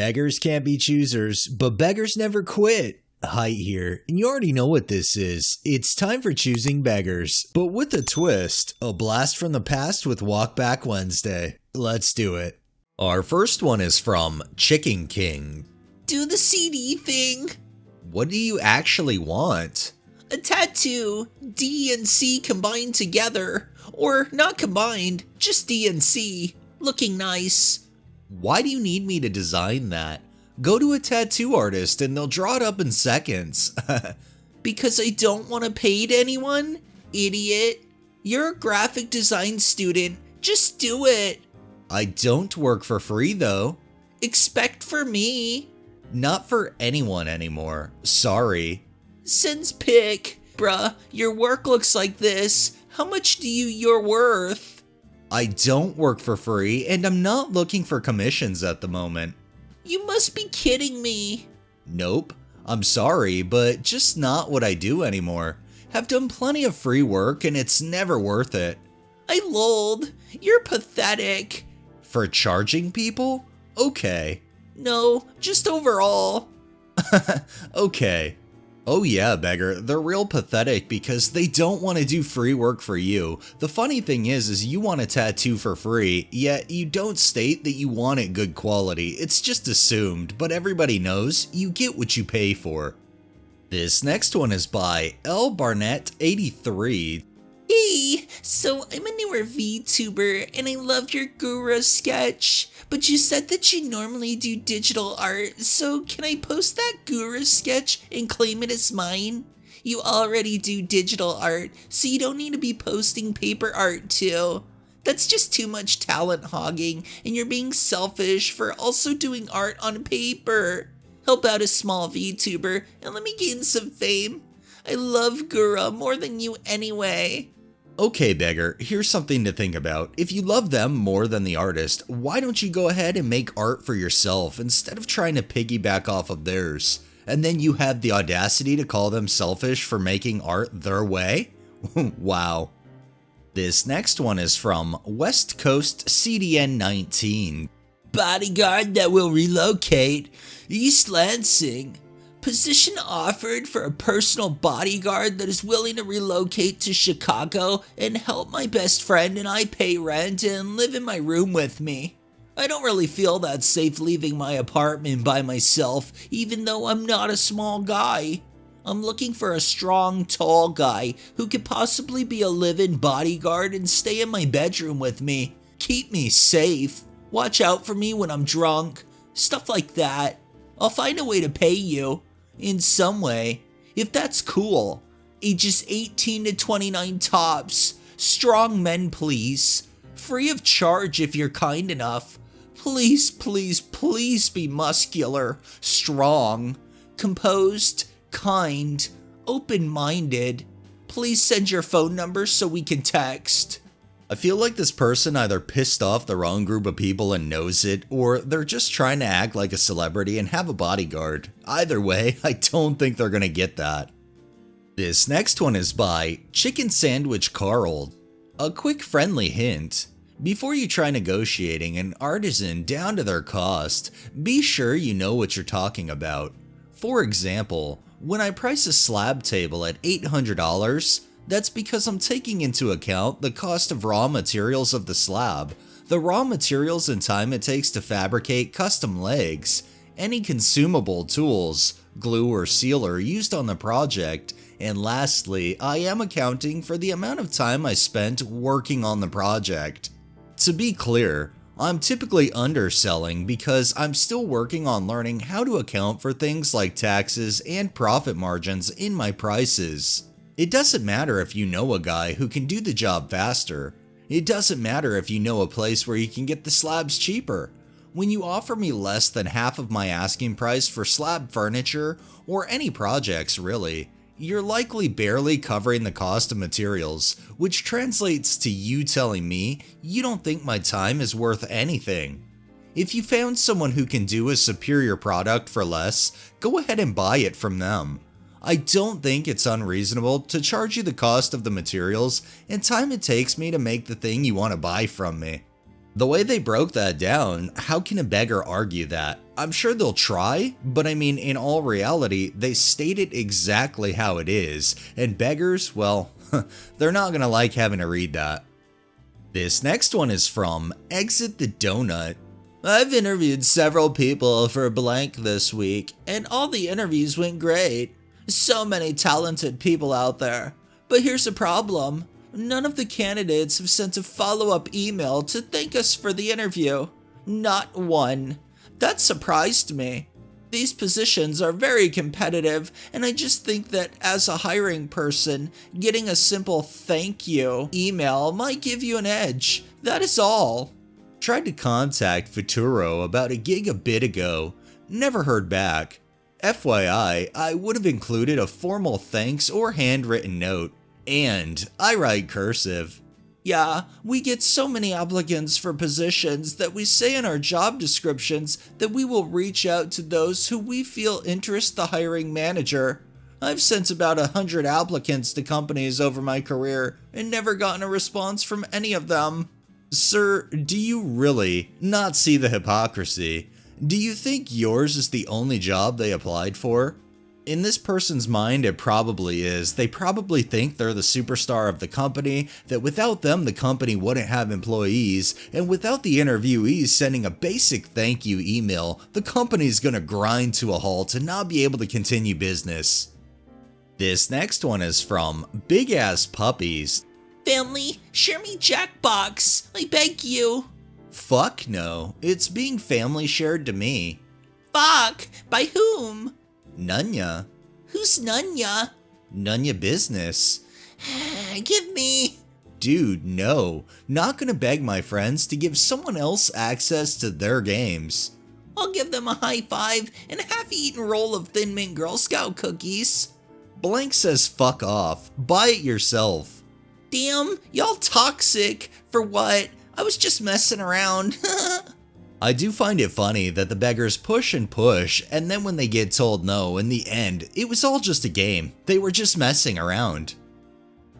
Beggars can't be choosers, but beggars never quit. Height here, and you already know what this is. It's time for Choosing Beggars, but with a twist, a blast from the past with Walkback Wednesday. Let's do it. Our first one is from Chicken King. Do the CD thing. What do you actually want? A tattoo. D and C combined together. Or not combined, just D and C. Looking nice. Why do you need me to design that? Go to a tattoo artist and they'll draw it up in seconds. Because I don't want to pay to anyone? Idiot. You're a graphic design student. Just do it. I don't work for free though. Expect for me. Not for anyone anymore. Sorry. Since pick. Bruh, your work looks like this. How much do you're worth? I don't work for free and I'm not looking for commissions at the moment. You must be kidding me. Nope. I'm sorry, but just not what I do anymore. Have done plenty of free work and it's never worth it. I lolled. You're pathetic. For charging people? Okay. No, just overall. Okay. Oh yeah, beggar, they're real pathetic because they don't want to do free work for you. The funny thing is you want a tattoo for free, yet you don't state that you want it good quality. It's just assumed, but everybody knows you get what you pay for. This next one is by L Barnett 83. Hey, so I'm a newer VTuber and I love your Gura sketch, but you said that you normally do digital art, so can I post that Gura sketch and claim it as mine? You already do digital art, so you don't need to be posting paper art too. That's just too much talent hogging, and you're being selfish for also doing art on paper. Help out a small VTuber and let me gain some fame. I love Gura more than you anyway. Okay, beggar, here's something to think about. If you love them more than the artist, why don't you go ahead and make art for yourself instead of trying to piggyback off of theirs? And then you have the audacity to call them selfish for making art their way? Wow. This next one is from West Coast CDN 19. Bodyguard that will relocate. East Lansing. Position offered for a personal bodyguard that is willing to relocate to Chicago and help my best friend and I pay rent and live in my room with me. I don't really feel that safe leaving my apartment by myself, even though I'm not a small guy. I'm looking for a strong, tall guy who could possibly be a live-in bodyguard and stay in my bedroom with me. Keep me safe. Watch out for me when I'm drunk. Stuff like that. I'll find a way to pay you. In some way, if that's cool. Ages 18 to 29 tops. Strong men, please. Free of charge if you're kind enough. Please, please, please be muscular, strong, composed, kind, open-minded. Please send your phone number so we can text. I feel like this person either pissed off the wrong group of people and knows it, or they're just trying to act like a celebrity and have a bodyguard. Either way, I don't think they're gonna get that. This next one is by Chicken Sandwich Carl. A quick friendly hint. Before you try negotiating an artisan down to their cost, be sure you know what you're talking about. For example, when I price a slab table at $800, that's because I'm taking into account the cost of raw materials of the slab, the raw materials and time it takes to fabricate custom legs, any consumable tools, glue or sealer used on the project, and lastly, I am accounting for the amount of time I spent working on the project. To be clear, I'm typically underselling because I'm still working on learning how to account for things like taxes and profit margins in my prices. It doesn't matter if you know a guy who can do the job faster. It doesn't matter if you know a place where you can get the slabs cheaper. When you offer me less than half of my asking price for slab furniture, or any projects really, you're likely barely covering the cost of materials, which translates to you telling me you don't think my time is worth anything. If you found someone who can do a superior product for less, go ahead and buy it from them. I don't think it's unreasonable to charge you the cost of the materials and time it takes me to make the thing you want to buy from me. The way they broke that down, how can a beggar argue that? I'm sure they'll try, but I mean, in all reality, they state it exactly how it is, and beggars, well, they're not gonna like having to read that. This next one is from Exit the Donut. I've interviewed several people for blank this week, and all the interviews went great. So many talented people out there. But here's the problem. None of the candidates have sent a follow-up email to thank us for the interview. Not one. That surprised me. These positions are very competitive, and I just think that as a hiring person, getting a simple thank you email might give you an edge. That is all. Tried to contact Futuro about a gig a bit ago. Never heard back. FYI, I would have included a formal thanks or handwritten note. And I write cursive. Yeah, we get so many applicants for positions that we say in our job descriptions that we will reach out to those who we feel interest the hiring manager. I've sent about 100 applicants to companies over my career and never gotten a response from any of them. Sir, do you really not see the hypocrisy? Do you think yours is the only job they applied for? In this person's mind, it probably is. They probably think they're the superstar of the company, that without them, the company wouldn't have employees, and without the interviewees sending a basic thank you email, the company's gonna grind to a halt and not be able to continue business. This next one is from Big Ass Puppies. Family, share me Jackbox, I beg you. Fuck no, it's being family shared to me. Fuck, by whom? Nunya. Who's Nunya? Nunya Business. Give me. Dude, no. Not gonna beg my friends to give someone else access to their games. I'll give them a high five and a half-eaten roll of Thin Mint Girl Scout cookies. Blank says fuck off. Buy it yourself. Damn, y'all toxic. For what? I was just messing around. I do find it funny that the beggars push and push, and then when they get told no, in the end, it was all just a game. They were just messing around.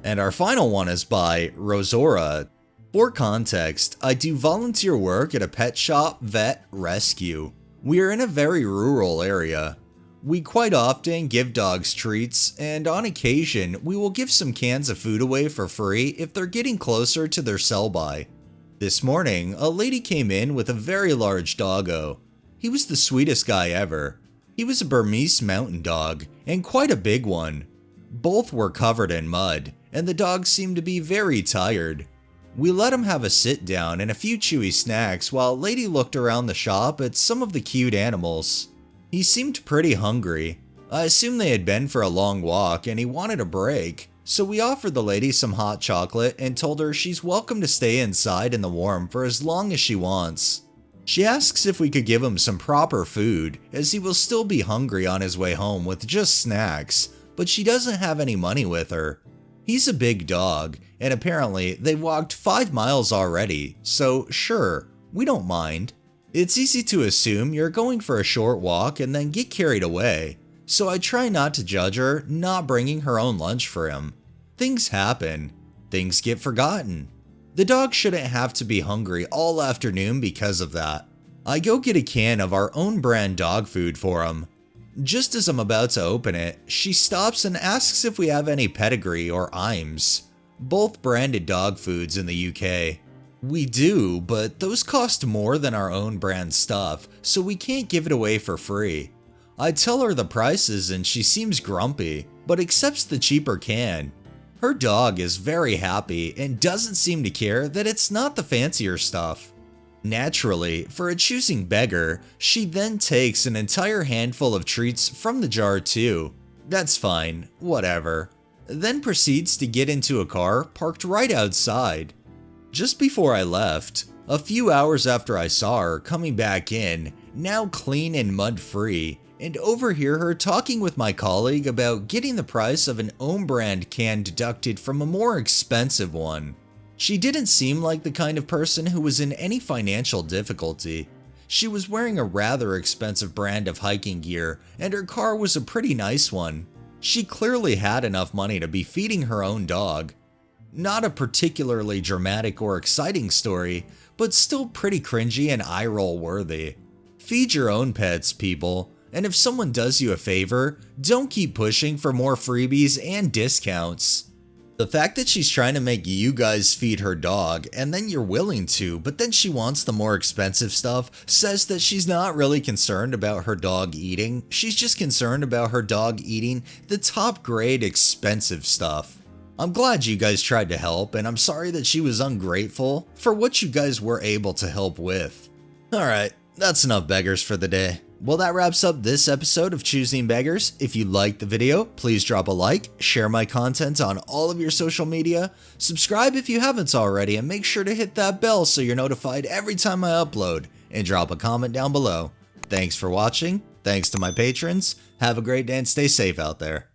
And our final one is by Rosora. For context, I do volunteer work at a pet shop, vet, rescue. We are in a very rural area. We quite often give dogs treats, and on occasion, we will give some cans of food away for free if they're getting closer to their sell-by. This morning, a lady came in with a very large doggo. He was the sweetest guy ever. He was a Burmese mountain dog, and quite a big one. Both were covered in mud, and the dog seemed to be very tired. We let him have a sit down and a few chewy snacks while lady looked around the shop at some of the cute animals. He seemed pretty hungry. I assumed they had been for a long walk and he wanted a break. So we offered the lady some hot chocolate and told her she's welcome to stay inside in the warm for as long as she wants. She asks if we could give him some proper food, as he will still be hungry on his way home with just snacks, but she doesn't have any money with her. He's a big dog, and apparently they walked 5 miles already, so sure, we don't mind. It's easy to assume you're going for a short walk and then get carried away, so I try not to judge her not bringing her own lunch for him. Things happen. Things get forgotten. The dog shouldn't have to be hungry all afternoon because of that. I go get a can of our own brand dog food for him. Just as I'm about to open it, she stops and asks if we have any pedigree or Iams, both branded dog foods in the UK. We do, but those cost more than our own brand stuff, so we can't give it away for free. I tell her the prices and she seems grumpy, but accepts the cheaper can. Her dog is very happy and doesn't seem to care that it's not the fancier stuff. Naturally, for a choosing beggar, she then takes an entire handful of treats from the jar too. That's fine, whatever. Then proceeds to get into a car parked right outside. Just before I left, a few hours after I saw her coming back in, now clean and mud-free, and overhear her talking with my colleague about getting the price of an own brand can deducted from a more expensive one. She didn't seem like the kind of person who was in any financial difficulty. She was wearing a rather expensive brand of hiking gear, and her car was a pretty nice one. She clearly had enough money to be feeding her own dog. Not a particularly dramatic or exciting story, but still pretty cringy and eye-roll worthy. Feed your own pets, people, and if someone does you a favor, don't keep pushing for more freebies and discounts. The fact that she's trying to make you guys feed her dog, and then you're willing to, but then she wants the more expensive stuff, says that she's not really concerned about her dog eating. She's just concerned about her dog eating the top grade expensive stuff. I'm glad you guys tried to help, and I'm sorry that she was ungrateful for what you guys were able to help with. Alright, that's enough beggars for the day. Well, that wraps up this episode of Choosing Beggars. If you liked the video, please drop a like, share my content on all of your social media, subscribe if you haven't already, and make sure to hit that bell so you're notified every time I upload, and drop a comment down below. Thanks for watching, thanks to my patrons, have a great day and stay safe out there.